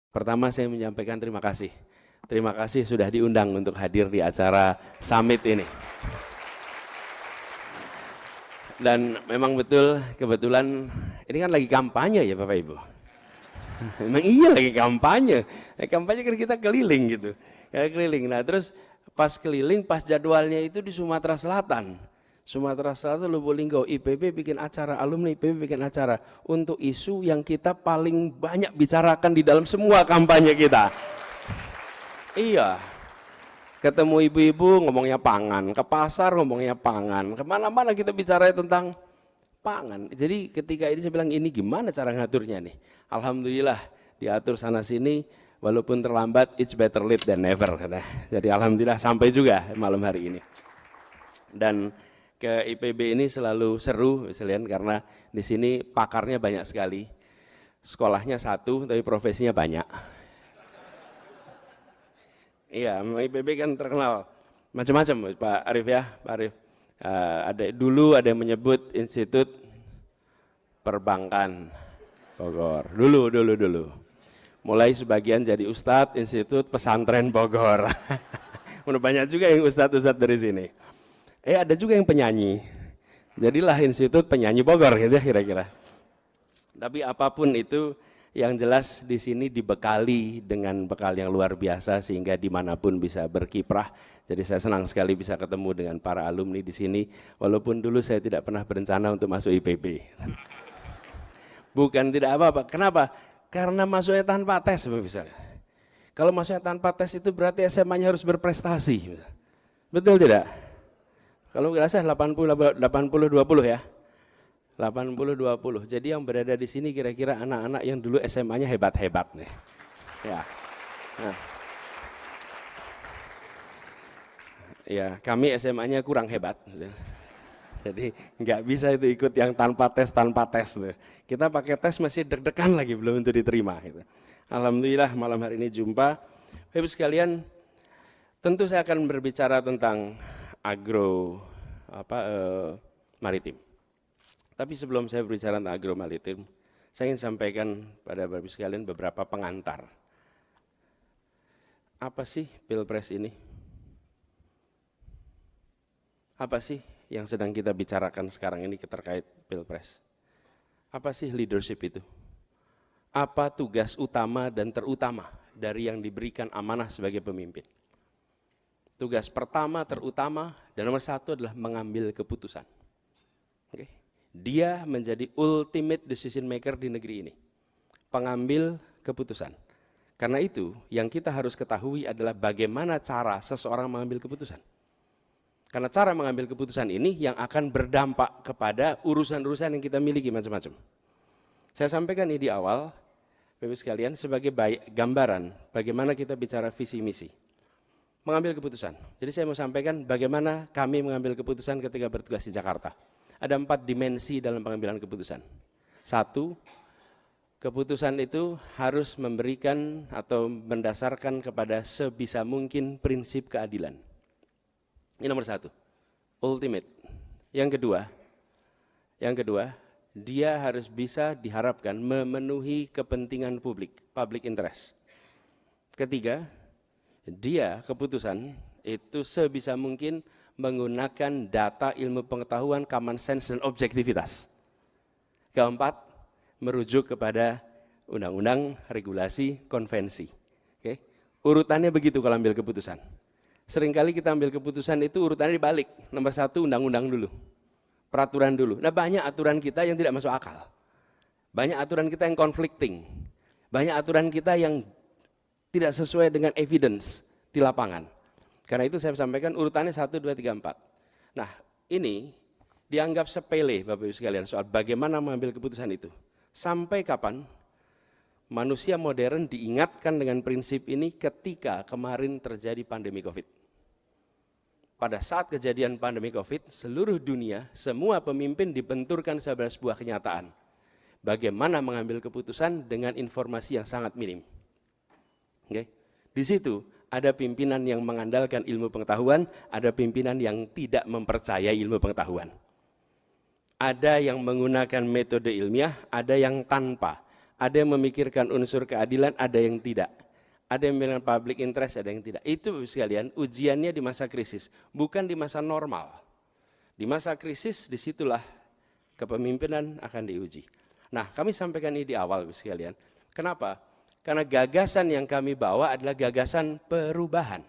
Pertama saya menyampaikan terima kasih. Terima kasih sudah diundang untuk hadir di acara summit ini. Dan memang betul, kebetulan ini kan lagi kampanye ya Bapak Ibu. Memang iya lagi kampanye. Kampanye kan kita keliling gitu. Ya, keliling. Nah terus pas keliling, pas jadwalnya itu di Sumatera Selatan. Sumatera Selatan, Lubuk IPB bikin acara, alumni IPB bikin acara untuk isu yang kita paling banyak bicarakan di dalam semua kampanye kita. Iya, ketemu ibu-ibu ngomongnya pangan, ke pasar ngomongnya pangan, kemana-mana kita bicara tentang pangan. Jadi ketika ini saya bilang ini gimana cara ngaturnya nih. Alhamdulillah diatur sana sini, walaupun terlambat, it's better late than never. Jadi alhamdulillah sampai juga malam hari ini. Dan ke IPB ini selalu seru misalnya karena di sini pakarnya banyak sekali. Sekolahnya satu tapi profesinya banyak. Iya, IPB kan terkenal macam-macam Pak Arif ya, Pak Arif. Dulu ada yang menyebut Institut Perbankan Bogor. Dulu. Mulai sebagian jadi Ustadz Institut Pesantren Bogor. Udah banyak juga yang Ustadz dari sini. Ada juga yang penyanyi, jadilah Institut Penyanyi Bogor gitu ya kira-kira. Tapi apapun itu, yang jelas di sini dibekali dengan bekal yang luar biasa sehingga dimanapun bisa berkiprah. Jadi saya senang sekali bisa ketemu dengan para alumni di sini, walaupun dulu saya tidak pernah berencana untuk masuk IPB. Bukan tidak apa-apa, kenapa? Karena masuknya tanpa tes misalnya. Kalau masuknya tanpa tes itu berarti SMA-nya harus berprestasi. Betul tidak? Kalau nggak salah 80-20 ya, 80-20. Jadi yang berada di sini kira-kira anak-anak yang dulu SMA-nya hebat-hebat nih. Ya, nah. Ya kami SMA-nya kurang hebat. Jadi nggak bisa itu ikut yang tanpa tes. Kita pakai tes masih deg-degan lagi belum untuk diterima. Gitu. Alhamdulillah malam hari ini jumpa. Bapak sekalian, tentu saya akan berbicara tentang maritim. Tapi sebelum saya berbicara tentang agro maritim, saya ingin sampaikan pada Bapak sekalian beberapa pengantar. Apa sih Pilpres ini? Apa sih yang sedang kita bicarakan sekarang ini terkait Pilpres? Apa sih leadership itu? Apa tugas utama dan terutama dari yang diberikan amanah sebagai pemimpin? Tugas pertama, terutama, dan nomor satu adalah mengambil keputusan. Okay. Dia menjadi ultimate decision maker di negeri ini. Pengambil keputusan. Karena itu, yang kita harus ketahui adalah bagaimana cara seseorang mengambil keputusan. Karena cara mengambil keputusan ini yang akan berdampak kepada urusan-urusan yang kita miliki macam-macam. Saya sampaikan ini di awal, Bapak sekalian, sebagai gambaran bagaimana kita bicara visi misi. Mengambil keputusan. Jadi saya mau sampaikan bagaimana kami mengambil keputusan ketika bertugas di Jakarta. Ada 4 dimensi dalam pengambilan keputusan. 1, keputusan itu harus memberikan atau mendasarkan kepada sebisa mungkin prinsip keadilan. Ini nomor 1, ultimate. Yang kedua, dia harus bisa diharapkan memenuhi kepentingan publik, public interest. Ketiga, keputusan itu sebisa mungkin menggunakan data, ilmu pengetahuan, common sense, dan objektivitas. Keempat, merujuk kepada undang-undang, regulasi, konvensi. Oke? Urutannya begitu kalau ambil keputusan. Seringkali kita ambil keputusan itu urutannya dibalik. Nomor 1 undang-undang dulu, peraturan dulu. Nah banyak aturan kita yang tidak masuk akal. Banyak aturan kita yang conflicting. Banyak aturan kita yang tidak sesuai dengan evidence di lapangan. Karena itu saya sampaikan urutannya 1, 2, 3, 4. Nah ini dianggap sepele Bapak Ibu sekalian soal bagaimana mengambil keputusan itu. Sampai kapan manusia modern diingatkan dengan prinsip ini ketika kemarin terjadi pandemi COVID. Pada saat kejadian pandemi COVID, seluruh dunia, semua pemimpin dibenturkan sebuah kenyataan. Bagaimana mengambil keputusan dengan informasi yang sangat minim. Okay. Di situ ada pimpinan yang mengandalkan ilmu pengetahuan, ada pimpinan yang tidak mempercayai ilmu pengetahuan. Ada yang menggunakan metode ilmiah, ada yang tanpa. Ada yang memikirkan unsur keadilan, ada yang tidak. Ada yang memikirkan public interest, ada yang tidak. Itu sekalian ujiannya di masa krisis, bukan di masa normal. Di masa krisis disitulah kepemimpinan akan diuji. Nah, kami sampaikan ini di awal sekalian. Kenapa? Karena gagasan yang kami bawa adalah gagasan perubahan.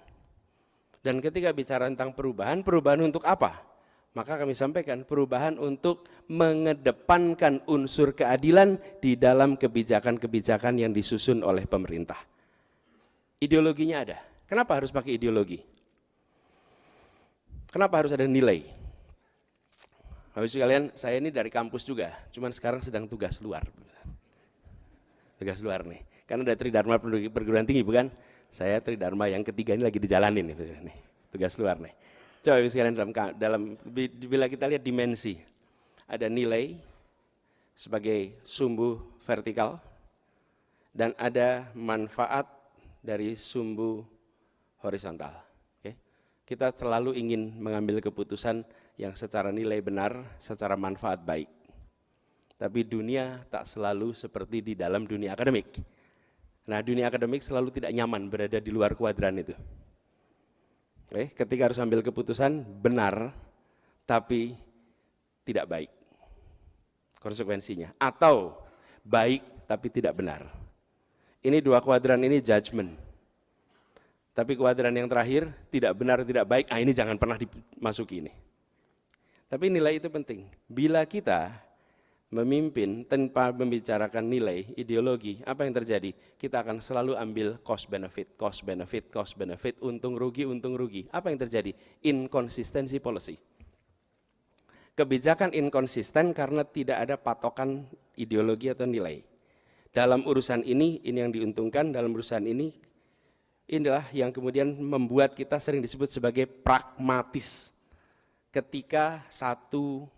Dan ketika bicara tentang perubahan, perubahan untuk apa? Maka kami sampaikan perubahan untuk mengedepankan unsur keadilan di dalam kebijakan-kebijakan yang disusun oleh pemerintah. Ideologinya ada. Kenapa harus pakai ideologi? Kenapa harus ada nilai? Habis sekalian, saya ini dari kampus juga, cuman sekarang sedang tugas luar. Tugas luar nih. Karena ada Tridharma Perguruan Tinggi, bukan? Saya Tridharma yang ketiga ini lagi dijalanin nih. Tugas luar nih. Coba sekalian bila kita lihat dimensi, ada nilai sebagai sumbu vertikal dan ada manfaat dari sumbu horizontal. Oke. Kita selalu ingin mengambil keputusan yang secara nilai benar, secara manfaat baik. Tapi dunia tak selalu seperti di dalam dunia akademik. Nah, dunia akademik selalu tidak nyaman berada di luar kuadran itu. Ketika harus ambil keputusan benar, tapi tidak baik konsekuensinya. Atau baik, tapi tidak benar. Ini dua kuadran ini judgment. Tapi kuadran yang terakhir, tidak benar, tidak baik, ini jangan pernah dimasuki ini. Tapi nilai itu penting. Bila kita memimpin tanpa membicarakan nilai, ideologi, apa yang terjadi? Kita akan selalu ambil cost benefit, untung rugi. Apa yang terjadi? Inconsistency policy. Kebijakan inkonsisten karena tidak ada patokan ideologi atau nilai. Dalam urusan ini yang diuntungkan, dalam urusan ini, inilah yang kemudian membuat kita sering disebut sebagai pragmatis. Ketika satu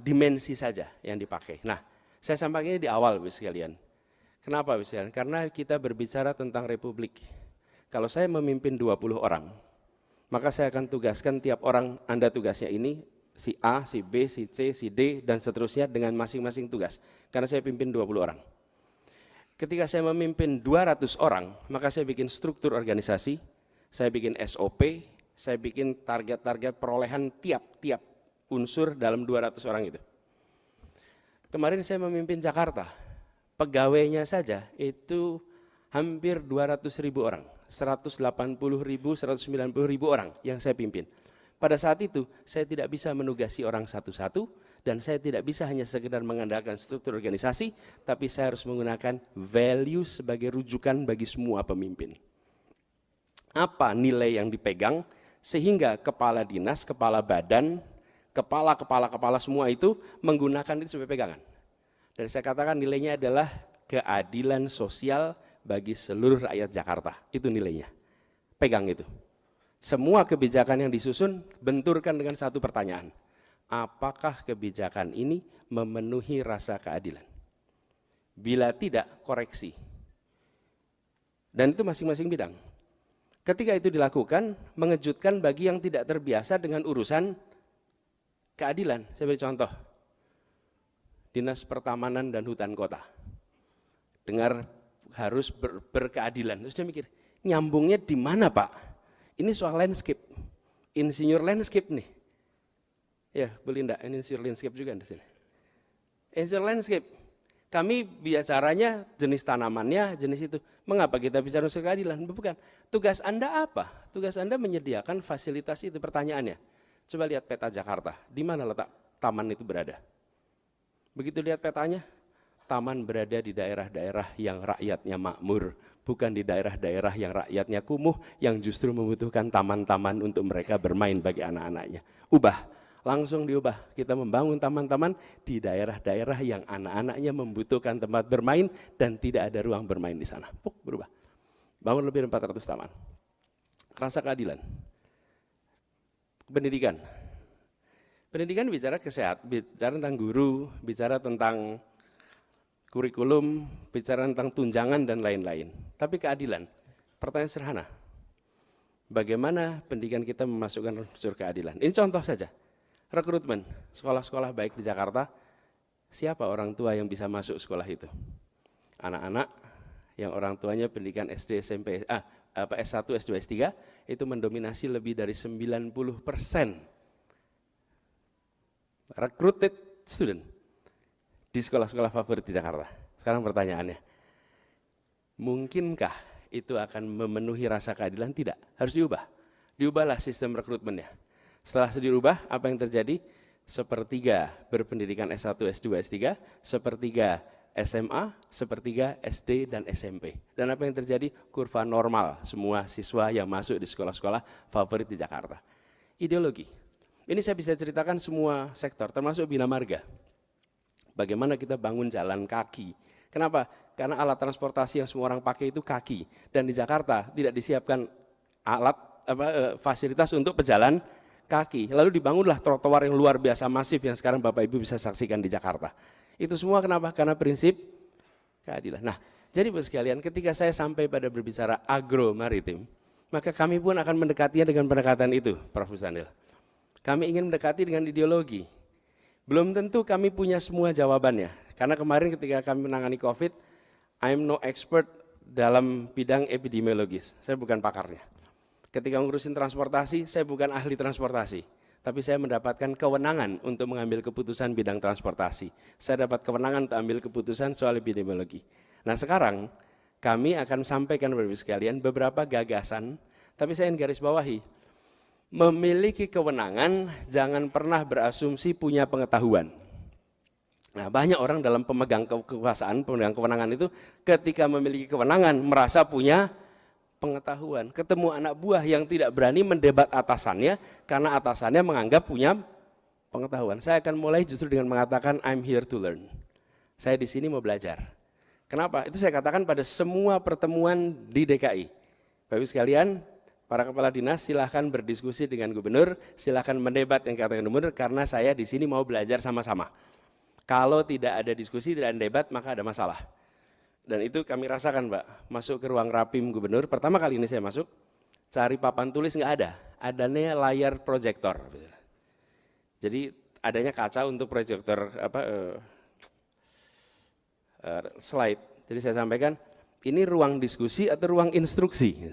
dimensi saja yang dipakai. Nah, saya sampaikan ini di awal sekalian. Kenapa sekalian? Karena kita berbicara tentang republik. Kalau saya memimpin 20 orang, maka saya akan tugaskan tiap orang, Anda tugasnya ini, si A, si B, si C, si D, dan seterusnya dengan masing-masing tugas. Karena saya pimpin 20 orang. Ketika saya memimpin 200 orang, maka saya bikin struktur organisasi, saya bikin SOP, saya bikin target-target perolehan tiap-tiap unsur dalam 200 orang itu. Kemarin saya memimpin Jakarta, pegawainya saja itu hampir 200.000 orang, 180.000, 190.000 orang yang saya pimpin. Pada saat itu saya tidak bisa menugasi orang satu-satu dan saya tidak bisa hanya sekedar mengandalkan struktur organisasi, tapi saya harus menggunakan value sebagai rujukan bagi semua pemimpin. Apa nilai yang dipegang sehingga kepala dinas, kepala badan, kepala semua itu menggunakan itu sebagai pegangan. Dan saya katakan nilainya adalah keadilan sosial bagi seluruh rakyat Jakarta. Itu nilainya. Pegang itu. Semua kebijakan yang disusun benturkan dengan satu pertanyaan. Apakah kebijakan ini memenuhi rasa keadilan? Bila tidak, koreksi. Dan itu masing-masing bidang. Ketika itu dilakukan, mengejutkan bagi yang tidak terbiasa dengan urusan keadilan. Saya beri contoh. Dinas Pertamanan dan Hutan Kota. Dengar harus berkeadilan. Terus dia mikir, nyambungnya di mana Pak? Ini soal landscape, insinyur landscape nih. Ya, boleh enggak? Ini insinyur landscape juga di sini. Insinyur landscape. Kami bicaranya jenis tanamannya, jenis itu. Mengapa kita bicara unsur keadilan? Bukan. Tugas Anda apa? Tugas Anda menyediakan fasilitas itu. Pertanyaannya, coba lihat peta Jakarta. Di mana letak taman itu berada? Begitu lihat petanya, taman berada di daerah-daerah yang rakyatnya makmur, bukan di daerah-daerah yang rakyatnya kumuh, yang justru membutuhkan taman-taman untuk mereka bermain bagi anak-anaknya. Ubah, langsung diubah. Kita membangun taman-taman di daerah-daerah yang anak-anaknya membutuhkan tempat bermain dan tidak ada ruang bermain di sana. Berubah. Bangun lebih dari 400 taman. Rasa keadilan. Pendidikan. Pendidikan bicara kesehatan, bicara tentang guru, bicara tentang kurikulum, bicara tentang tunjangan dan lain-lain. Tapi keadilan, pertanyaan sederhana. Bagaimana pendidikan kita memasukkan unsur keadilan? Ini contoh saja. Rekrutmen, sekolah-sekolah baik di Jakarta, siapa orang tua yang bisa masuk sekolah itu? Anak-anak yang orang tuanya pendidikan SD, SMP, S1, S2, S3 itu mendominasi lebih dari 90% recruited student di sekolah-sekolah favorit di Jakarta. Sekarang pertanyaannya, mungkinkah itu akan memenuhi rasa keadilan? Tidak, harus diubah. Diubahlah sistem rekrutmennya. Setelah dirubah, apa yang terjadi? Sepertiga berpendidikan S1, S2, S3, sepertiga SMA, sepertiga SD dan SMP. Dan apa yang terjadi? Kurva normal semua siswa yang masuk di sekolah-sekolah favorit di Jakarta. Ideologi. Ini saya bisa ceritakan semua sektor, termasuk Bina Marga. Bagaimana kita bangun jalan kaki. Kenapa? Karena alat transportasi yang semua orang pakai itu kaki. Dan di Jakarta tidak disiapkan alat fasilitas untuk pejalan kaki. Lalu dibangunlah trotoar yang luar biasa masif yang sekarang Bapak Ibu bisa saksikan di Jakarta. Itu semua kenapa? Karena prinsip keadilan. Nah, jadi Bapak sekalian, ketika saya sampai pada berbicara agro maritim, maka kami pun akan mendekatinya dengan pendekatan itu, Prof. Mustandil. Kami ingin mendekati dengan ideologi. Belum tentu kami punya semua jawabannya. Karena kemarin ketika kami menangani COVID, I'm no expert dalam bidang epidemiologis. Saya bukan pakarnya. Ketika ngurusin transportasi, saya bukan ahli transportasi, tapi saya mendapatkan kewenangan untuk mengambil keputusan bidang transportasi. Saya dapat kewenangan untuk ambil keputusan soal epidemiologi. Nah sekarang, kami akan sampaikan kepada sekalian beberapa gagasan, tapi saya ingin garis bawahi. Memiliki kewenangan, jangan pernah berasumsi punya pengetahuan. Nah banyak orang dalam pemegang kekuasaan, pemegang kewenangan itu, ketika memiliki kewenangan, merasa punya pengetahuan, ketemu anak buah yang tidak berani mendebat atasannya karena atasannya menganggap punya pengetahuan. Saya akan mulai justru dengan mengatakan I'm here to learn. Saya di sini mau belajar. Kenapa? Itu saya katakan pada semua pertemuan di DKI. Bapak Ibu sekalian, para kepala dinas silahkan berdiskusi dengan gubernur, silahkan mendebat yang katakan gubernur karena saya di sini mau belajar sama-sama. Kalau tidak ada diskusi, tidak ada debat, maka ada masalah. Dan itu kami rasakan Mbak, masuk ke ruang rapim gubernur, pertama kali ini saya masuk, cari papan tulis nggak ada, adanya layar proyektor. Jadi adanya kaca untuk proyektor slide. Jadi saya sampaikan, ini ruang diskusi atau ruang instruksi?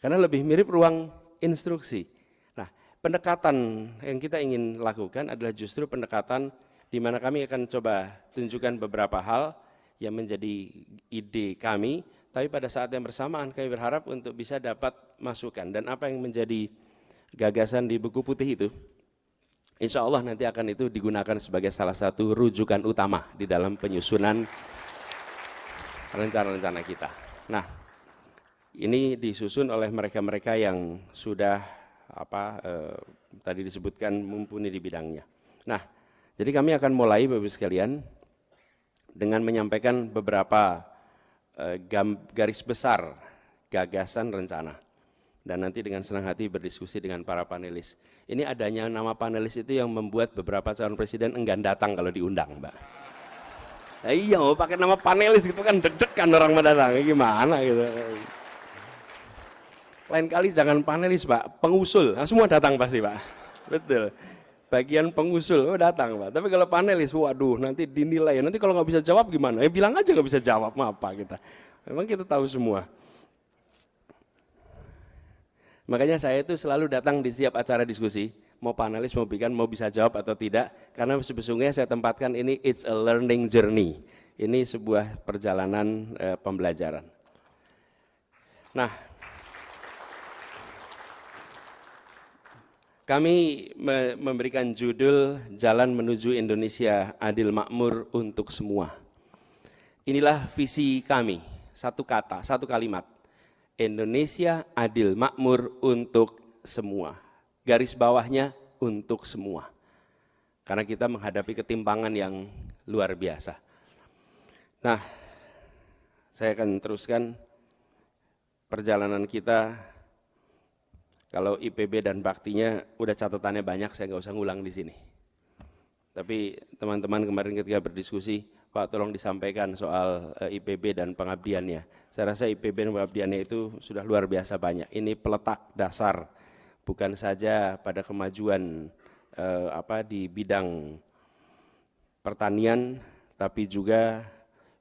Karena lebih mirip ruang instruksi. Nah, pendekatan yang kita ingin lakukan adalah justru pendekatan di mana kami akan coba tunjukkan beberapa hal yang menjadi ide kami, tapi pada saat yang bersamaan kami berharap untuk bisa dapat masukan. Dan apa yang menjadi gagasan di buku putih itu, insya Allah nanti akan itu digunakan sebagai salah satu rujukan utama di dalam penyusunan rencana-rencana kita. Nah, ini disusun oleh mereka-mereka yang sudah tadi disebutkan mumpuni di bidangnya. Nah, jadi kami akan mulai Bapak Ibu sekalian dengan menyampaikan beberapa garis besar gagasan rencana. Dan nanti dengan senang hati berdiskusi dengan para panelis. Ini adanya nama panelis itu yang membuat beberapa calon presiden enggan datang kalau diundang, Mbak. Nah, iya, mau pakai nama panelis gitu kan deg-degan orang mendatang, gimana gitu. Lain kali jangan panelis, Pak, pengusul. Nah, semua datang pasti, Pak. Betul. Bagian pengusul, datang Pak. Tapi kalau panelis, waduh nanti dinilai, nanti kalau nggak bisa jawab gimana? Bilang aja nggak bisa jawab, apa kita. Memang kita tahu semua. Makanya saya itu selalu datang di setiap acara diskusi, mau panelis, mau bisa jawab atau tidak, karena sebetulnya saya tempatkan ini it's a learning journey. Ini sebuah perjalanan pembelajaran. Nah, kami memberikan judul Jalan Menuju Indonesia Adil Makmur untuk Semua. Inilah visi kami, satu kata, satu kalimat. Indonesia Adil Makmur untuk semua. Garis bawahnya untuk semua. Karena kita menghadapi ketimpangan yang luar biasa. Nah, saya akan teruskan perjalanan kita. Kalau IPB dan baktinya udah catatannya banyak, saya nggak usah ngulang di sini. Tapi teman-teman kemarin ketika berdiskusi, Pak tolong disampaikan soal IPB dan pengabdiannya. Saya rasa IPB dan pengabdiannya itu sudah luar biasa banyak. Ini peletak dasar, bukan saja pada kemajuan di bidang pertanian, tapi juga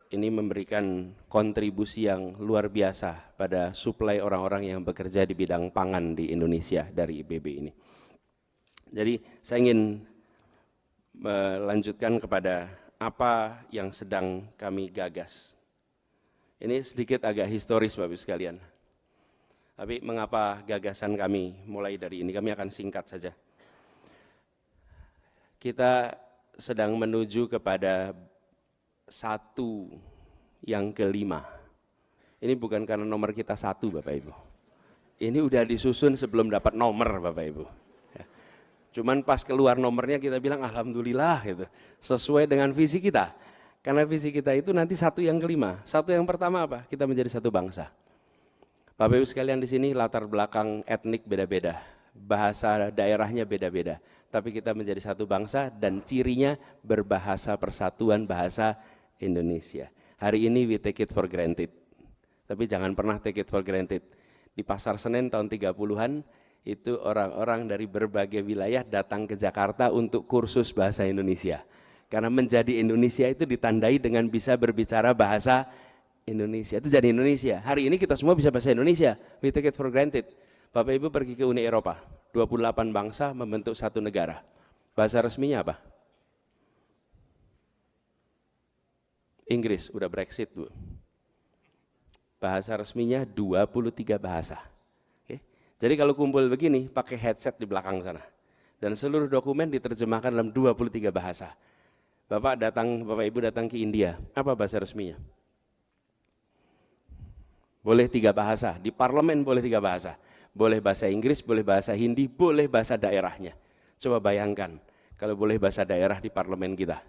ini memberikan kontribusi yang luar biasa pada suplai orang-orang yang bekerja di bidang pangan di Indonesia dari IPB ini. Jadi saya ingin melanjutkan kepada apa yang sedang kami gagas. Ini sedikit agak historis Bapak Ibu sekalian. Tapi mengapa gagasan kami mulai dari ini, kami akan singkat saja. Kita sedang menuju kepada satu yang kelima. Ini bukan karena nomor kita satu Bapak Ibu. Ini udah disusun sebelum dapat nomor Bapak Ibu. Ya. Cuman pas keluar nomornya kita bilang alhamdulillah gitu. Sesuai dengan visi kita. Karena visi kita itu nanti satu yang kelima. Satu yang pertama apa? Kita menjadi satu bangsa. Bapak Ibu sekalian di sini latar belakang etnik beda-beda. Bahasa daerahnya beda-beda. Tapi kita menjadi satu bangsa dan cirinya berbahasa persatuan bahasa Indonesia. Hari ini we take it for granted. Tapi jangan pernah take it for granted. Di Pasar Senen tahun 30-an itu orang-orang dari berbagai wilayah datang ke Jakarta untuk kursus bahasa Indonesia. Karena menjadi Indonesia itu ditandai dengan bisa berbicara bahasa Indonesia. Itu jadi Indonesia. Hari ini kita semua bisa bahasa Indonesia. We take it for granted. Bapak Ibu pergi ke Uni Eropa, 28 bangsa membentuk satu negara. Bahasa resminya apa? Inggris, udah Brexit Bu. Bahasa resminya 23 bahasa. Oke. Jadi kalau kumpul begini, pakai headset di belakang sana. Dan seluruh dokumen diterjemahkan dalam 23 bahasa. Bapak Ibu datang ke India, apa bahasa resminya? Boleh 3 bahasa, di parlemen boleh 3 bahasa. Boleh bahasa Inggris, boleh bahasa Hindi, boleh bahasa daerahnya. Coba bayangkan, kalau boleh bahasa daerah di parlemen kita.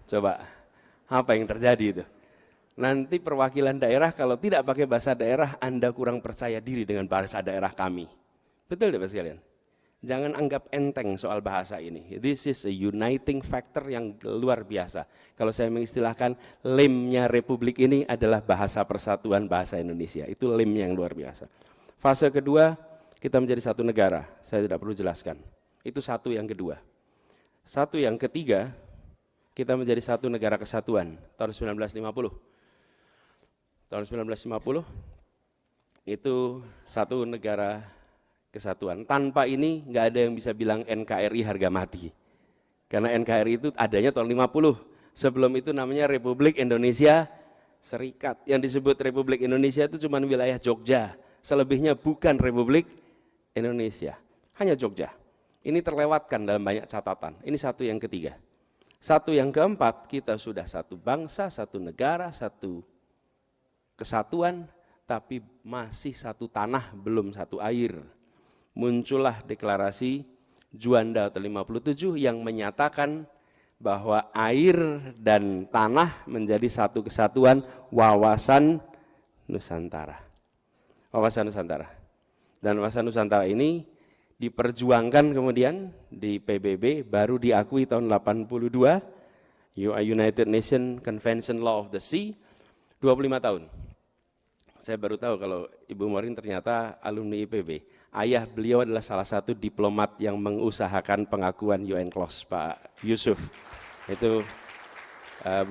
Coba, apa yang terjadi itu? Nanti perwakilan daerah kalau tidak pakai bahasa daerah, Anda kurang percaya diri dengan bahasa daerah kami. Betul Bapak sekalian? Jangan anggap enteng soal bahasa ini. This is a uniting factor yang luar biasa. Kalau saya mengistilahkan lemnya Republik ini adalah bahasa persatuan bahasa Indonesia. Itu lemnya yang luar biasa. Fase kedua, kita menjadi satu negara. Saya tidak perlu jelaskan. Itu satu yang kedua. Satu yang ketiga, kita menjadi satu negara kesatuan tahun 1950. Tahun 1950 itu satu negara kesatuan. Tanpa ini nggak ada yang bisa bilang NKRI harga mati. Karena NKRI itu adanya tahun 50. Sebelum itu namanya Republik Indonesia Serikat. Yang disebut Republik Indonesia itu cuma wilayah Jogja. Selebihnya bukan Republik Indonesia. Hanya Jogja. Ini terlewatkan dalam banyak catatan. Ini satu yang ketiga. Satu yang keempat, kita sudah satu bangsa, satu negara, satu kesatuan, tapi masih satu tanah, belum satu air. Muncullah deklarasi Juanda tahun 57 yang menyatakan bahwa air dan tanah menjadi satu kesatuan wawasan Nusantara. Wawasan Nusantara. Dan wawasan Nusantara ini diperjuangkan kemudian di PBB, baru diakui tahun 82, United Nations Convention Law of the Sea, 25 tahun. Saya baru tahu kalau Ibu Morin ternyata alumni IPB. Ayah beliau adalah salah satu diplomat yang mengusahakan pengakuan UN Clause, Pak Yusuf. Itu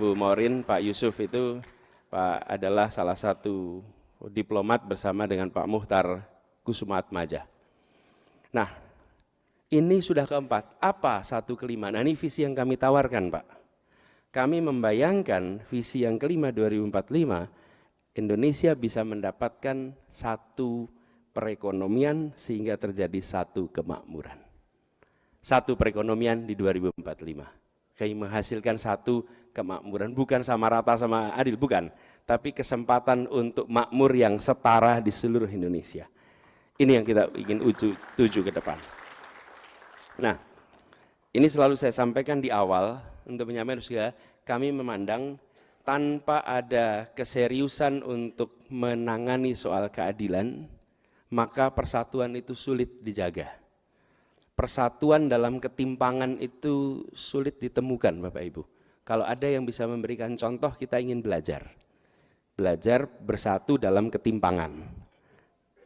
Bu Morin, Pak Yusuf itu adalah salah satu diplomat bersama dengan Pak Muhtar Kusumaatmadja. Nah, ini sudah keempat. Apa satu kelima? Nah, ini visi yang kami tawarkan, Pak. Kami membayangkan visi yang kelima 2045, Indonesia bisa mendapatkan satu perekonomian sehingga terjadi satu kemakmuran. Satu perekonomian di 2045. Kami menghasilkan satu kemakmuran, bukan sama rata sama adil, bukan. Tapi kesempatan untuk makmur yang setara di seluruh Indonesia. Ini yang kita ingin tuju ke depan. Nah, ini selalu saya sampaikan di awal, untuk menyampaikan juga, kami memandang tanpa ada keseriusan untuk menangani soal keadilan, maka persatuan itu sulit dijaga. Persatuan dalam ketimpangan itu sulit ditemukan Bapak Ibu. Kalau ada yang bisa memberikan contoh, kita ingin belajar. Belajar bersatu dalam ketimpangan.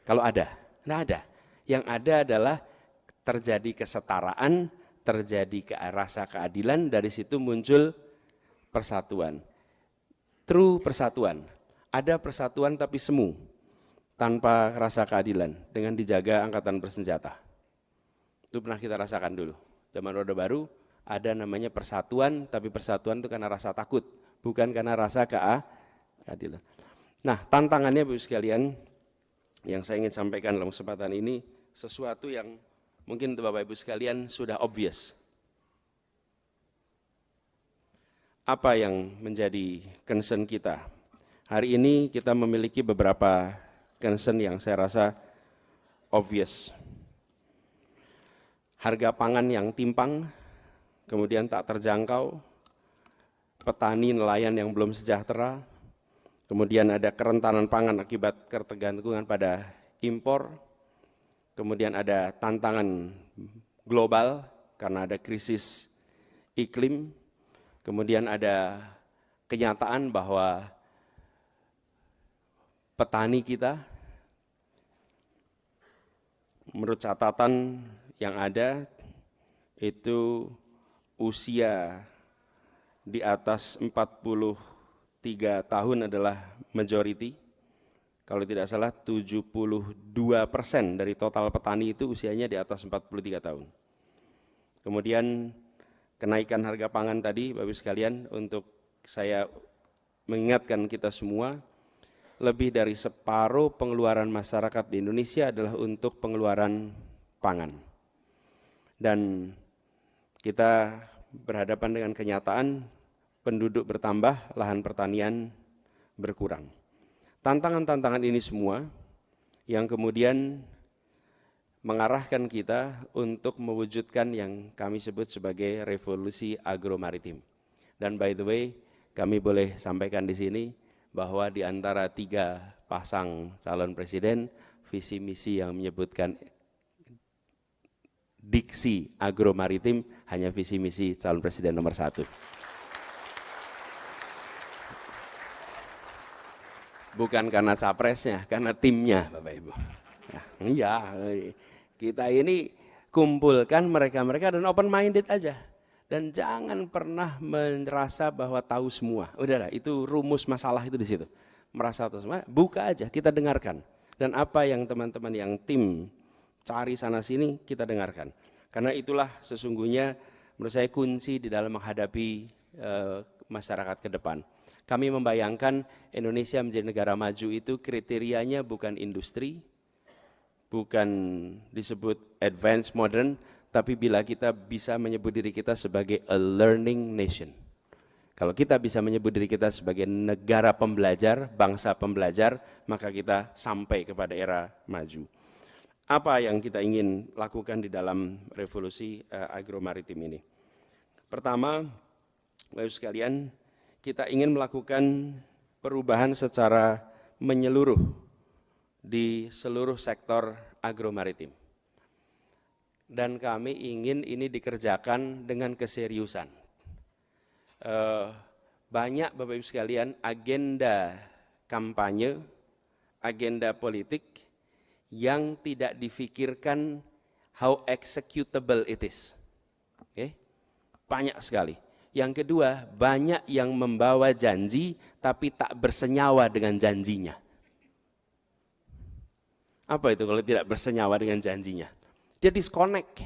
Kalau ada, tidak ada. Yang ada adalah terjadi kesetaraan, terjadi rasa keadilan, dari situ muncul persatuan. True persatuan. Ada persatuan tapi semu, tanpa rasa keadilan, dengan dijaga angkatan bersenjata. Itu pernah kita rasakan dulu. Zaman Orde Baru ada namanya persatuan, tapi persatuan itu karena rasa takut, bukan karena rasa keadilan. Nah, tantangannya Bapak sekalian, yang saya ingin sampaikan dalam kesempatan ini, sesuatu yang mungkin untuk Bapak Ibu sekalian sudah obvious. Apa yang menjadi concern kita? Hari ini kita memiliki beberapa concern yang saya rasa obvious. Harga pangan yang timpang, kemudian tak terjangkau, petani nelayan yang belum sejahtera, kemudian ada kerentanan pangan akibat ketergantungan pada impor, kemudian ada tantangan global karena ada krisis iklim, kemudian ada kenyataan bahwa petani kita, menurut catatan yang ada, itu usia di atas 43 tahun adalah majority. Kalau tidak salah 72% dari total petani itu usianya di atas 43 tahun. Kemudian kenaikan harga pangan tadi, Bapak sekalian, untuk saya mengingatkan kita semua, lebih dari separuh pengeluaran masyarakat di Indonesia adalah untuk pengeluaran pangan. Dan kita berhadapan dengan kenyataan penduduk bertambah, lahan pertanian berkurang. Tantangan-tantangan ini semua yang kemudian mengarahkan kita untuk mewujudkan yang kami sebut sebagai revolusi agromaritim. Dan by the way, kami boleh sampaikan di sini bahwa di antara 3 pasang calon presiden, visi misi yang menyebutkan diksi agromaritim hanya visi misi calon presiden nomor 1. Bukan karena capresnya, karena timnya, Bapak Ibu. Iya, kita ini kumpulkan mereka-mereka dan open minded aja. Dan jangan pernah merasa bahwa tahu semua. Udahlah, itu rumus masalah itu di situ. Merasa tahu semua, buka aja, kita dengarkan. Dan apa yang teman-teman yang tim cari sana sini, kita dengarkan. Karena itulah sesungguhnya menurut saya kunci di dalam menghadapi masyarakat ke depan. Kami membayangkan Indonesia menjadi negara maju itu kriterianya bukan industri, bukan disebut advanced modern, tapi bila kita bisa menyebut diri kita sebagai a learning nation. Kalau kita bisa menyebut diri kita sebagai negara pembelajar, bangsa pembelajar, maka kita sampai kepada era maju. Apa yang kita ingin lakukan di dalam revolusi agromaritim ini? Pertama, Bapak sekalian, kita ingin melakukan perubahan secara menyeluruh di seluruh sektor agromaritim. Dan kami ingin ini dikerjakan dengan keseriusan. Banyak Bapak Ibu sekalian agenda kampanye, agenda politik yang tidak difikirkan how executable it is. Okay? Banyak sekali. Yang kedua, banyak yang membawa janji tapi tak bersenyawa dengan janjinya. Apa itu kalau tidak bersenyawa dengan janjinya? Dia disconnect.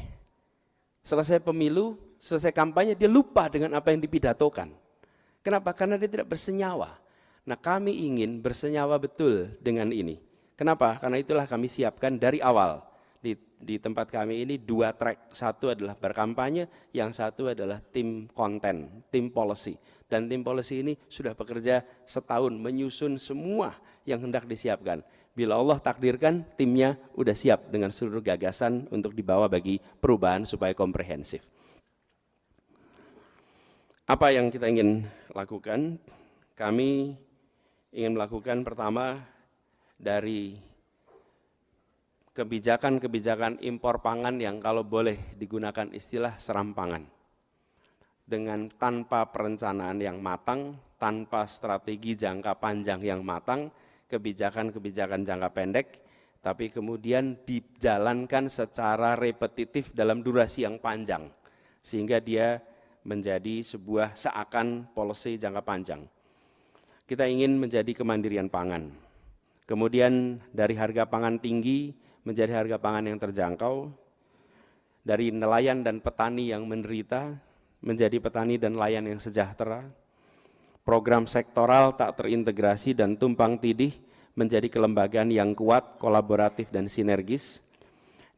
Selesai pemilu, selesai kampanye, dia lupa dengan apa yang dipidatokan. Kenapa? Karena dia tidak bersenyawa. Nah, kami ingin bersenyawa betul dengan ini. Kenapa? Karena itulah kami siapkan dari awal. Di tempat kami ini 2 track. Satu adalah berkampanye, yang satu adalah tim konten, tim policy. Dan tim policy ini sudah bekerja setahun menyusun semua yang hendak disiapkan. Bila Allah takdirkan, timnya udah siap dengan seluruh gagasan untuk dibawa bagi perubahan supaya komprehensif. Apa yang kita ingin lakukan? Kami ingin melakukan pertama dari kebijakan-kebijakan impor pangan yang kalau boleh digunakan istilah serampangan. Dengan tanpa perencanaan yang matang, tanpa strategi jangka panjang yang matang, kebijakan-kebijakan jangka pendek, tapi kemudian dijalankan secara repetitif dalam durasi yang panjang, sehingga dia menjadi sebuah seakan policy jangka panjang. Kita ingin menjadi kemandirian pangan. Kemudian dari harga pangan tinggi menjadi harga pangan yang terjangkau, dari nelayan dan petani yang menderita menjadi petani dan nelayan yang sejahtera. Program sektoral tak terintegrasi dan tumpang tindih menjadi kelembagaan yang kuat, kolaboratif dan sinergis.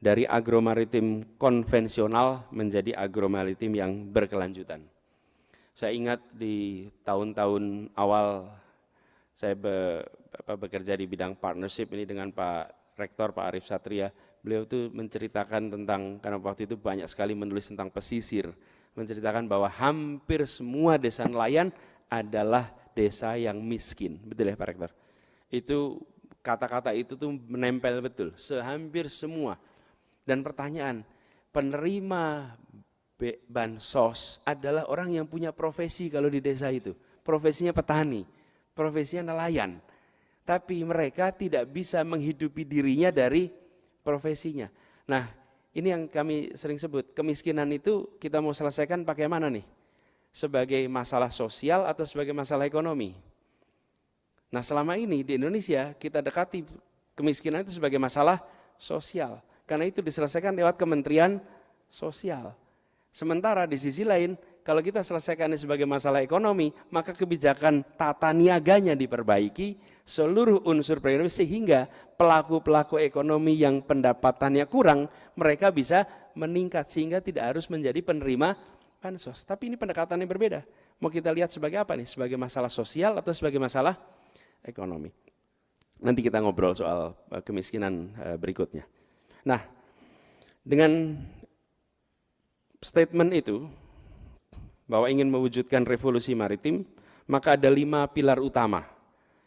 Dari agromaritim konvensional menjadi agromaritim yang berkelanjutan. Saya ingat di tahun-tahun awal saya bekerja di bidang partnership ini dengan Pak Rektor, Pak Arief Satria. Beliau itu menceritakan tentang, karena waktu itu banyak sekali menulis tentang pesisir, menceritakan bahwa hampir semua desa nelayan adalah desa yang miskin. Betul ya Pak Rektor? Itu kata-kata itu tuh menempel betul, sehampir semua. Dan pertanyaan, penerima bansos adalah orang yang punya profesi kalau di desa itu. Profesinya petani, profesinya nelayan. Tapi mereka tidak bisa menghidupi dirinya dari profesinya. Nah, ini yang kami sering sebut, kemiskinan itu kita mau selesaikan pakai mana nih? Sebagai masalah sosial atau sebagai masalah ekonomi? Nah, selama ini di Indonesia kita dekati kemiskinan itu sebagai masalah sosial. Karena itu diselesaikan lewat Kementerian Sosial. Sementara di sisi lain, kalau kita selesaikan sebagai masalah ekonomi, maka kebijakan tata niaganya diperbaiki, seluruh unsur perekonomian sehingga pelaku-pelaku ekonomi yang pendapatannya kurang, mereka bisa meningkat sehingga tidak harus menjadi penerima bansos. Tapi ini pendekatannya berbeda. Mau kita lihat sebagai apa nih? Sebagai masalah sosial atau sebagai masalah ekonomi? Nanti kita ngobrol soal kemiskinan berikutnya. Nah, dengan statement itu bahwa ingin mewujudkan revolusi maritim, maka ada 5 pilar utama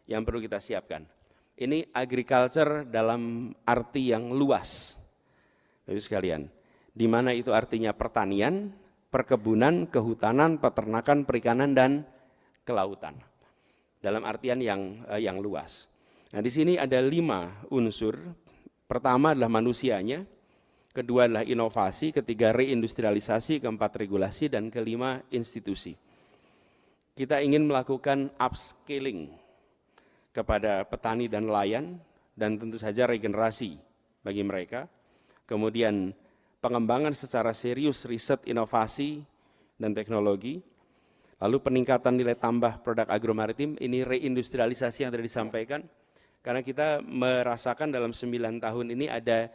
yang perlu kita siapkan. Ini agriculture dalam arti yang luas, Bapak sekalian, di mana itu artinya pertanian, perkebunan, kehutanan, peternakan, perikanan dan kelautan. Dalam artian yang luas. Nah, di sini ada 5 unsur. Pertama adalah manusianya, kedua adalah inovasi, ketiga reindustrialisasi, keempat regulasi, dan kelima institusi. Kita ingin melakukan upscaling kepada petani dan nelayan, dan tentu saja regenerasi bagi mereka. Kemudian pengembangan secara serius riset, inovasi, dan teknologi. Lalu peningkatan nilai tambah produk agromaritim, ini reindustrialisasi yang tadi disampaikan. Karena kita merasakan dalam 9 tahun ini ada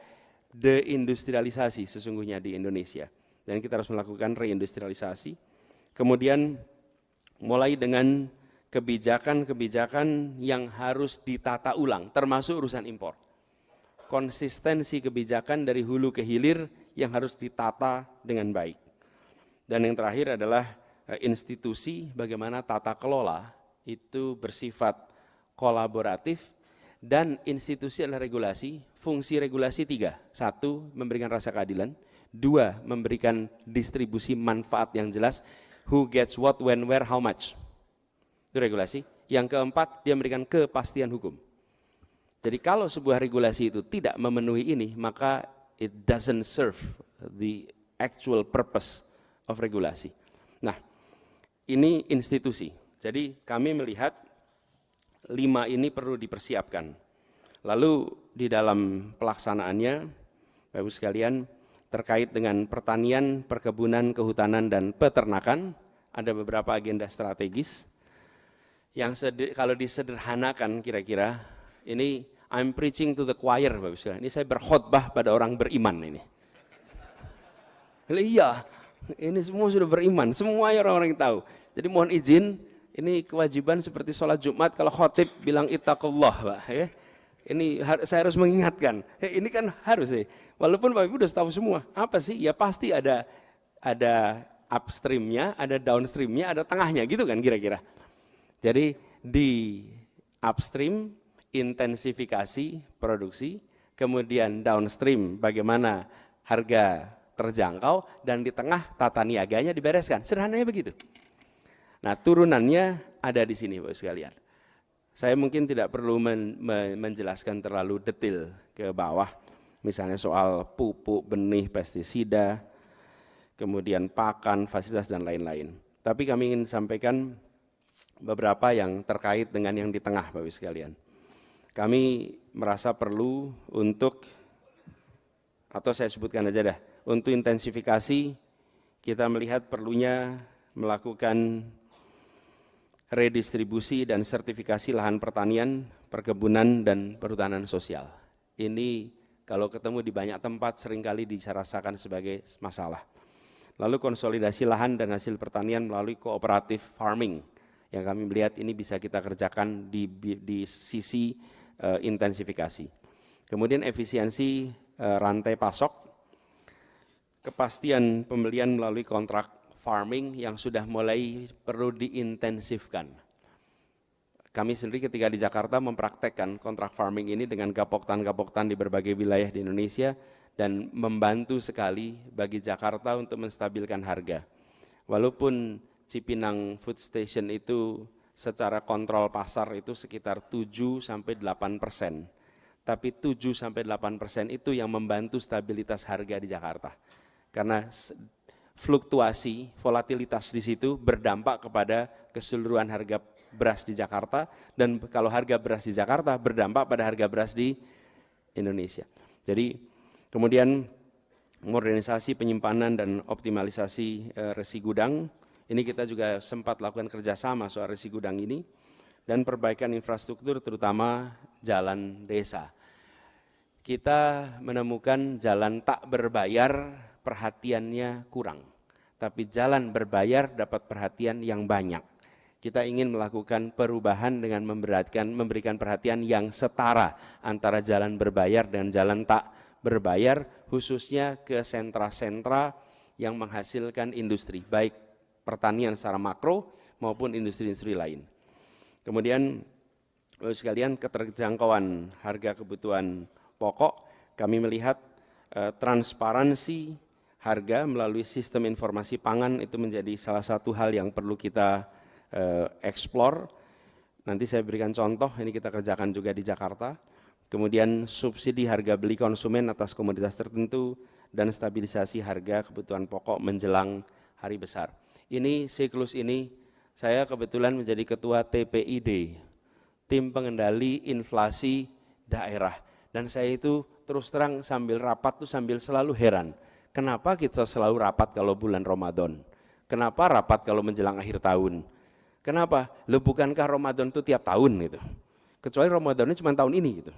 deindustrialisasi sesungguhnya di Indonesia. Dan kita harus melakukan reindustrialisasi. Kemudian mulai dengan kebijakan-kebijakan yang harus ditata ulang, termasuk urusan impor. Konsistensi kebijakan dari hulu ke hilir yang harus ditata dengan baik. Dan yang terakhir adalah institusi, bagaimana tata kelola itu bersifat kolaboratif. Dan institusi adalah regulasi, fungsi regulasi 3. 1, memberikan rasa keadilan. 2, memberikan distribusi manfaat yang jelas. Who gets what, when, where, how much. Itu regulasi. Yang keempat, dia memberikan kepastian hukum. Jadi kalau sebuah regulasi itu tidak memenuhi ini, maka it doesn't serve the actual purpose of regulasi. Nah, ini institusi. Jadi kami melihat 5 ini perlu dipersiapkan. Lalu di dalam pelaksanaannya, Bapak Ibu sekalian, terkait dengan pertanian, perkebunan, kehutanan, dan peternakan, ada beberapa agenda strategis yang kalau disederhanakan kira-kira, ini I'm preaching to the choir, Bapak Ibu sekalian. Ini saya berkhotbah pada orang beriman ini. Iya, ini semua sudah beriman, semuanya orang-orang yang tahu. Jadi mohon izin, ini kewajiban seperti sholat Jumat kalau khotib bilang ittaqullah, Pak. Ya. Ini saya harus mengingatkan. Ini kan harus sih. Walaupun Bapak Ibu sudah tahu semua. Apa sih? Ya pasti ada upstreamnya, ada downstreamnya, ada tengahnya gitu kan kira-kira. Jadi di upstream intensifikasi produksi, kemudian downstream bagaimana harga terjangkau, dan di tengah tata niaganya dibereskan. Sederhananya begitu. Nah, turunannya ada di sini Bapak sekalian. Saya mungkin tidak perlu menjelaskan terlalu detail ke bawah, misalnya soal pupuk, benih, pestisida, kemudian pakan, fasilitas dan lain-lain. Tapi kami ingin sampaikan beberapa yang terkait dengan yang di tengah, Bapak Ibu sekalian. Kami merasa perlu untuk, atau saya sebutkan aja dah, untuk intensifikasi kita melihat perlunya melakukan redistribusi dan sertifikasi lahan pertanian, perkebunan, dan perhutanan sosial. Ini kalau ketemu di banyak tempat seringkali dirasakan sebagai masalah. Lalu konsolidasi lahan dan hasil pertanian melalui kooperatif farming, yang kami melihat ini bisa kita kerjakan di sisi intensifikasi. Kemudian efisiensi rantai pasok, kepastian pembelian melalui kontrak farming yang sudah mulai perlu diintensifkan. Kami sendiri ketika di Jakarta mempraktekkan kontrak farming ini dengan gapoktan-gapoktan di berbagai wilayah di Indonesia dan membantu sekali bagi Jakarta untuk menstabilkan harga. Walaupun Cipinang Food Station itu secara kontrol pasar itu sekitar 7-8%, tapi 7-8% itu yang membantu stabilitas harga di Jakarta. Karena fluktuasi, volatilitas di situ berdampak kepada keseluruhan harga beras di Jakarta, dan kalau harga beras di Jakarta berdampak pada harga beras di Indonesia. Jadi kemudian modernisasi penyimpanan dan optimalisasi resi gudang, ini kita juga sempat lakukan kerjasama soal resi gudang ini, dan perbaikan infrastruktur terutama jalan desa. Kita menemukan jalan tak berbayar perhatiannya kurang, tapi jalan berbayar dapat perhatian yang banyak. Kita ingin melakukan perubahan dengan memberikan perhatian yang setara antara jalan berbayar dan jalan tak berbayar, khususnya ke sentra-sentra yang menghasilkan industri, baik pertanian secara makro maupun industri-industri lain. Kemudian sekalian, keterjangkauan harga kebutuhan pokok, kami melihat transparansi harga melalui sistem informasi pangan itu menjadi salah satu hal yang perlu kita eksplor. Nanti saya berikan contoh, ini kita kerjakan juga di Jakarta. Kemudian subsidi harga beli konsumen atas komoditas tertentu dan stabilisasi harga kebutuhan pokok menjelang hari besar. Ini siklus ini saya kebetulan menjadi ketua TPID, Tim Pengendali Inflasi Daerah. Dan saya itu terus terang sambil rapat tuh sambil selalu heran. Kenapa kita selalu rapat kalau bulan Ramadan? Kenapa rapat kalau menjelang akhir tahun? Kenapa? Loh, bukankah Ramadan itu tiap tahun gitu? Kecuali Ramadannya cuma tahun ini gitu.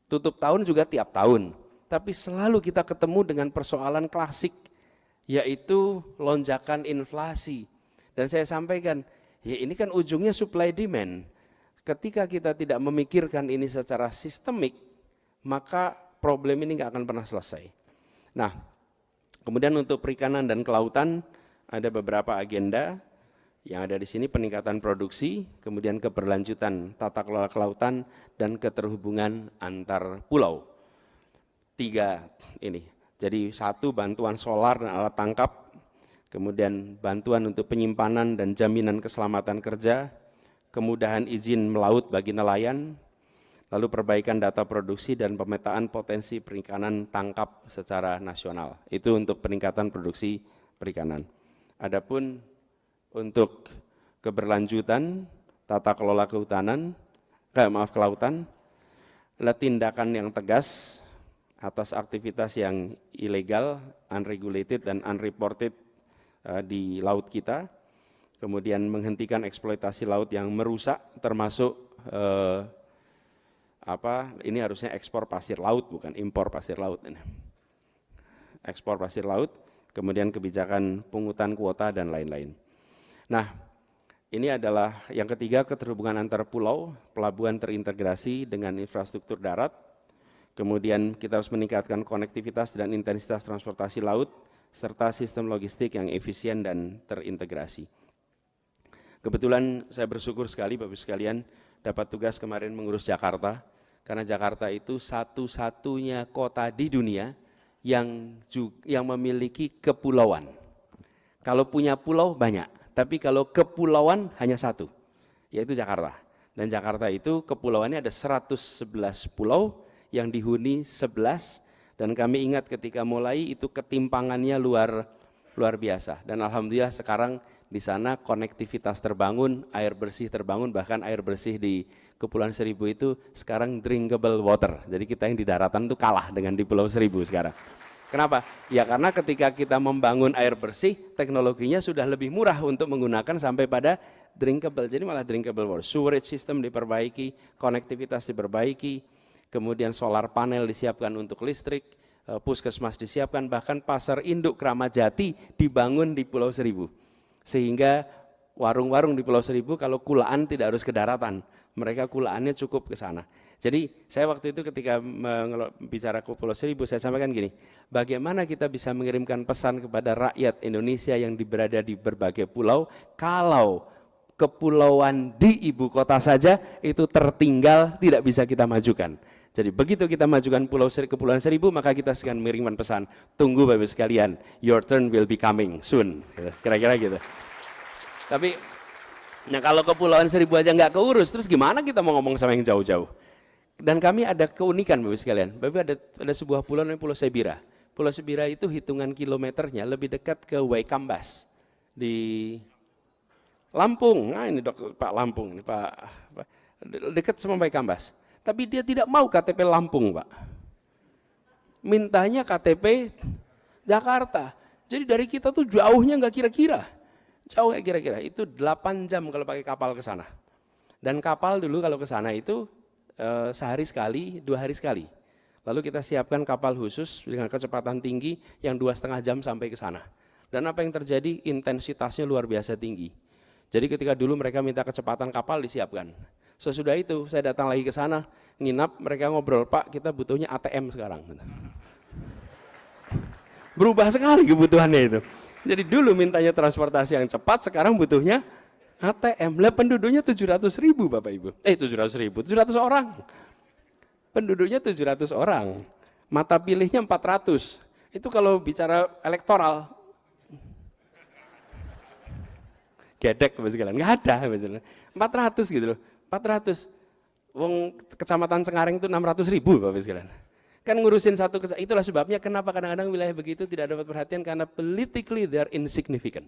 Tutup tahun juga tiap tahun. Tapi selalu kita ketemu dengan persoalan klasik, yaitu lonjakan inflasi. Dan saya sampaikan, ya ini kan ujungnya supply demand. Ketika kita tidak memikirkan ini secara sistemik, maka problem ini nggak akan pernah selesai. Nah, kemudian untuk perikanan dan kelautan ada beberapa agenda yang ada di sini: peningkatan produksi, kemudian keberlanjutan tata kelola kelautan, dan keterhubungan antar pulau. 3 ini. Jadi 1, bantuan solar dan alat tangkap, kemudian bantuan untuk penyimpanan dan jaminan keselamatan kerja, kemudahan izin melaut bagi nelayan, lalu perbaikan data produksi dan pemetaan potensi perikanan tangkap secara nasional. Itu untuk peningkatan produksi perikanan. Adapun untuk keberlanjutan tata kelola kelautan adalah tindakan yang tegas atas aktivitas yang ilegal, unregulated dan unreported di laut kita. Kemudian menghentikan eksploitasi laut yang merusak, termasuk ini harusnya ekspor pasir laut, bukan impor pasir laut ini. Ekspor pasir laut, kemudian kebijakan pungutan kuota dan lain-lain. Nah, ini adalah yang ketiga, keterhubungan antar pulau, pelabuhan terintegrasi dengan infrastruktur darat. Kemudian kita harus meningkatkan konektivitas dan intensitas transportasi laut, serta sistem logistik yang efisien dan terintegrasi. Kebetulan saya bersyukur sekali Bapak-Ibu sekalian dapat tugas kemarin mengurus Jakarta, karena Jakarta itu satu-satunya kota di dunia yang memiliki kepulauan. Kalau punya pulau banyak, tapi kalau kepulauan hanya satu, yaitu Jakarta. Dan Jakarta itu kepulauannya ada 111 pulau yang dihuni 11, dan kami ingat ketika mulai itu ketimpangannya luar biasa. Dan alhamdulillah sekarang di sana konektivitas terbangun, air bersih terbangun, bahkan air bersih di Kepulauan Seribu itu sekarang drinkable water. Jadi kita yang di daratan itu kalah dengan di Pulau Seribu sekarang. Kenapa? Ya karena ketika kita membangun air bersih, teknologinya sudah lebih murah untuk menggunakan sampai pada drinkable. Jadi malah drinkable water. Sewerage system diperbaiki, konektivitas diperbaiki, kemudian solar panel disiapkan untuk listrik, puskesmas disiapkan, bahkan pasar induk Kramat Jati dibangun di Pulau Seribu. Sehingga warung-warung di Pulau Seribu kalau kulaan tidak harus ke daratan, mereka kulaannya cukup ke sana. Jadi saya waktu itu ketika bicara ke Pulau Seribu, saya sampaikan gini, bagaimana kita bisa mengirimkan pesan kepada rakyat Indonesia yang berada di berbagai pulau, kalau kepulauan di ibu kota saja itu tertinggal, tidak bisa kita majukan. Jadi begitu kita majukan Kepulauan Seribu, maka kita akan mengirimkan pesan, tunggu Bapak sekalian, your turn will be coming soon, kira-kira gitu. Tapi, nah kalau Kepulauan Seribu aja nggak keurus, terus gimana kita mau ngomong sama yang jauh-jauh? Dan kami ada keunikan Bapak sekalian, Bapak ada sebuah pulau namanya Pulau Sebira. Pulau Sebira itu hitungan kilometernya lebih dekat ke Waikambas di Lampung. Nah ini Pak Lampung, ini Pak dekat sama Waikambas. Tapi dia tidak mau KTP Lampung Pak, mintanya KTP Jakarta. Jadi dari kita tuh jauhnya nggak kira-kira, jauh kayak kira-kira itu 8 jam kalau pakai kapal ke sana. Dan kapal dulu kalau ke sana itu sehari sekali, 2 hari sekali. Lalu kita siapkan kapal khusus dengan kecepatan tinggi yang 2,5 jam sampai ke sana. Dan apa yang terjadi? Intensitasnya luar biasa tinggi. Jadi ketika dulu mereka minta kecepatan kapal disiapkan. Sesudah itu saya datang lagi ke sana, nginap, mereka ngobrol, Pak kita butuhnya ATM sekarang. Berubah sekali kebutuhannya itu. Jadi dulu mintanya transportasi yang cepat, sekarang butuhnya ATM. Lah penduduknya 700.000 Bapak Ibu. 700.000, 700 orang. Penduduknya 700 orang. Mata pilihnya 400. Itu kalau bicara elektoral. Gedek sekalian, enggak ada misalnya. 400 gitu loh. 400. Wong Kecamatan Cengaring itu 600.000 Bapak sekalian. Kan ngurusin satu, itulah sebabnya kenapa kadang-kadang wilayah begitu tidak dapat perhatian, karena politically they are insignificant.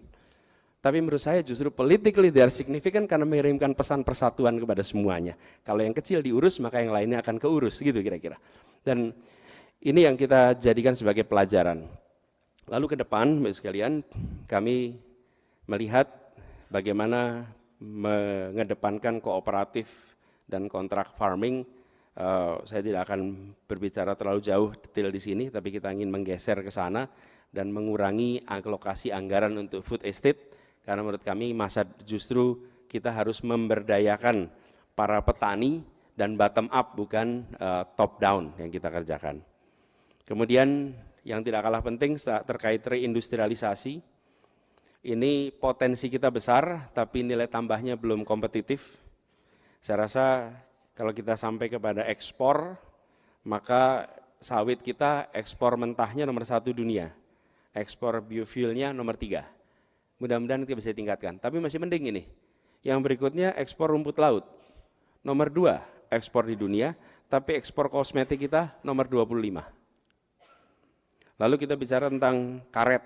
Tapi menurut saya justru politically they are significant karena mengirimkan pesan persatuan kepada semuanya. Kalau yang kecil diurus, maka yang lainnya akan keurus, gitu kira-kira. Dan ini yang kita jadikan sebagai pelajaran. Lalu ke depan, Bapak sekalian, kami melihat bagaimana mengedepankan kooperatif dan kontrak farming. Saya tidak akan berbicara terlalu jauh detail di sini, tapi kita ingin menggeser ke sana dan mengurangi alokasi anggaran untuk food estate, karena menurut kami justru kita harus memberdayakan para petani dan bottom up, bukan top down yang kita kerjakan. Kemudian yang tidak kalah penting terkait reindustrialisasi, ini potensi kita besar tapi nilai tambahnya belum kompetitif. Saya rasa kalau kita sampai kepada ekspor, maka sawit kita ekspor mentahnya nomor 1 dunia, ekspor biofuelnya nomor 3. Mudah-mudahan kita bisa tingkatkan, tapi masih mending ini. Yang berikutnya ekspor rumput laut, nomor 2 ekspor di dunia, tapi ekspor kosmetik kita nomor 25. Lalu kita bicara tentang karet,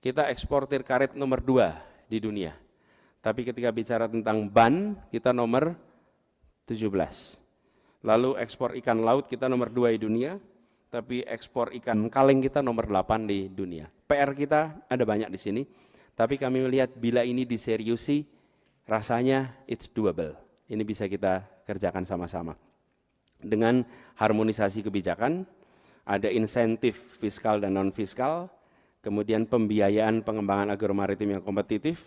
kita eksportir karet nomor 2 di dunia. Tapi ketika bicara tentang ban, kita nomor 17. Lalu ekspor ikan laut kita nomor 2 di dunia, tapi ekspor ikan kaleng kita nomor 8 di dunia. PR kita ada banyak di sini, tapi kami melihat bila ini diseriusi, rasanya it's doable. Ini bisa kita kerjakan sama-sama. Dengan harmonisasi kebijakan, ada insentif fiskal dan non-fiskal, kemudian pembiayaan pengembangan agromaritim yang kompetitif,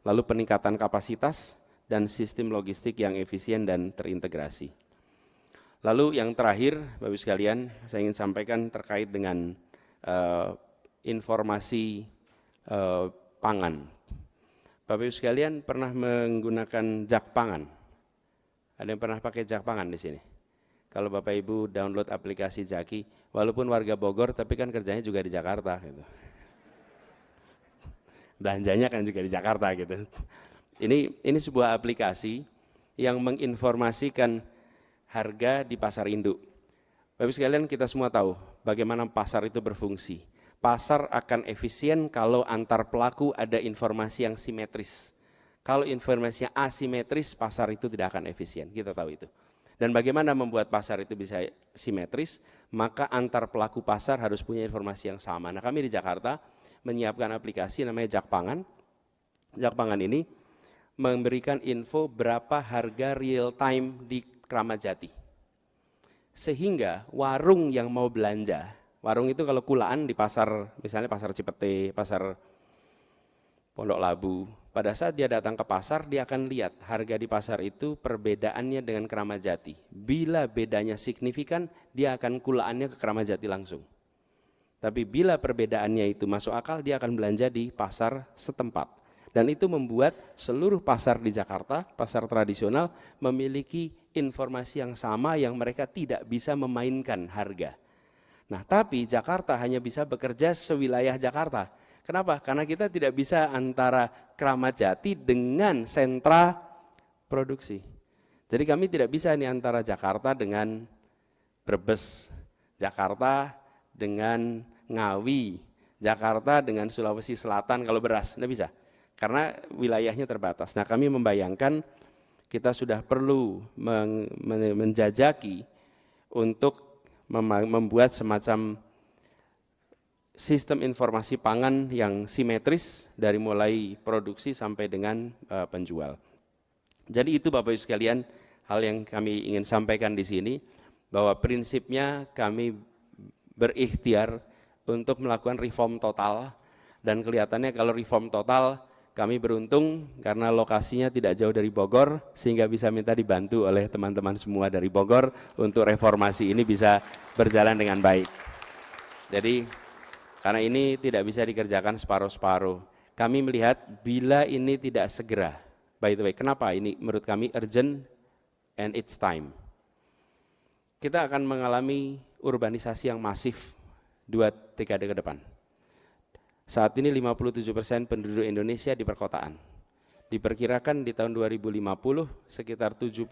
lalu peningkatan kapasitas, dan sistem logistik yang efisien dan terintegrasi. Lalu yang terakhir, Bapak Ibu sekalian, saya ingin sampaikan terkait dengan informasi pangan. Bapak Ibu sekalian pernah menggunakan jak pangan? Ada yang pernah pakai jak pangan di sini? Kalau Bapak Ibu download aplikasi Jaki, walaupun warga Bogor, tapi kan kerjanya juga di Jakarta, gitu. Belanjanya kan juga di Jakarta, gitu. Ini sebuah aplikasi yang menginformasikan harga di pasar induk. Bapak sekalian, kita semua tahu bagaimana pasar itu berfungsi. Pasar akan efisien kalau antar pelaku ada informasi yang simetris. Kalau informasinya asimetris, pasar itu tidak akan efisien, kita tahu itu. Dan bagaimana membuat pasar itu bisa simetris, maka antar pelaku pasar harus punya informasi yang sama. Nah, kami di Jakarta menyiapkan aplikasi namanya Jakpangan. Jakpangan ini memberikan info berapa harga real time di Kramat Jati. Sehingga warung yang mau belanja, warung itu kalau kulaan di pasar, misalnya pasar Cipete, pasar Pondok Labu, pada saat dia datang ke pasar, dia akan lihat harga di pasar itu perbedaannya dengan Kramat Jati. Bila bedanya signifikan, dia akan kulaannya ke Kramat Jati langsung. Tapi bila perbedaannya itu masuk akal, dia akan belanja di pasar setempat. Dan itu membuat seluruh pasar di Jakarta, pasar tradisional, memiliki informasi yang sama yang mereka tidak bisa memainkan harga. Nah, tapi Jakarta hanya bisa bekerja sewilayah Jakarta. Kenapa? Karena kita tidak bisa antara Kramat Jati dengan sentra produksi. Jadi kami tidak bisa nih antara Jakarta dengan Brebes, Jakarta dengan Ngawi, Jakarta dengan Sulawesi Selatan kalau beras, tidak bisa. Karena wilayahnya terbatas. Nah, kami membayangkan kita sudah perlu menjajaki untuk membuat semacam sistem informasi pangan yang simetris dari mulai produksi sampai dengan penjual. Jadi itu Bapak Ibu sekalian hal yang kami ingin sampaikan di sini, bahwa prinsipnya kami berikhtiar untuk melakukan reform total, dan kelihatannya kalau reform total kami beruntung karena lokasinya tidak jauh dari Bogor, sehingga bisa minta dibantu oleh teman-teman semua dari Bogor untuk reformasi ini bisa berjalan dengan baik. Jadi karena ini tidak bisa dikerjakan separuh-separuh, kami melihat bila ini tidak segera, by the way, kenapa ini menurut kami urgent and it's time. Kita akan mengalami urbanisasi yang masif 2 dekade ke depan. Saat ini 57% penduduk Indonesia di perkotaan. Diperkirakan di tahun 2050 sekitar 75%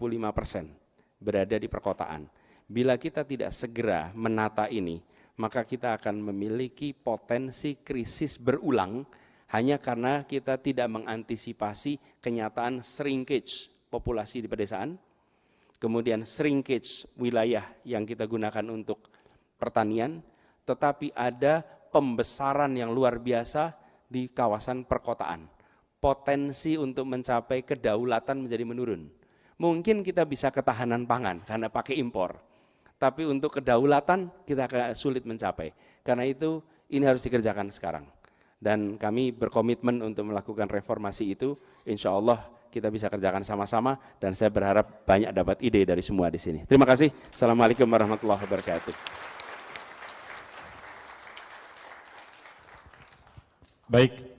berada di perkotaan. Bila kita tidak segera menata ini, maka kita akan memiliki potensi krisis berulang hanya karena kita tidak mengantisipasi kenyataan shrinkage populasi di pedesaan, kemudian shrinkage wilayah yang kita gunakan untuk pertanian, tetapi ada pembesaran yang luar biasa di kawasan perkotaan. Potensi untuk mencapai kedaulatan menjadi menurun. Mungkin kita bisa ketahanan pangan karena pakai impor, tapi untuk kedaulatan kita akan sulit mencapai. Karena itu ini harus dikerjakan sekarang. Dan kami berkomitmen untuk melakukan reformasi itu, insya Allah kita bisa kerjakan sama-sama, dan saya berharap banyak dapat ide dari semua di sini. Terima kasih. Assalamualaikum warahmatullahi wabarakatuh. Baik.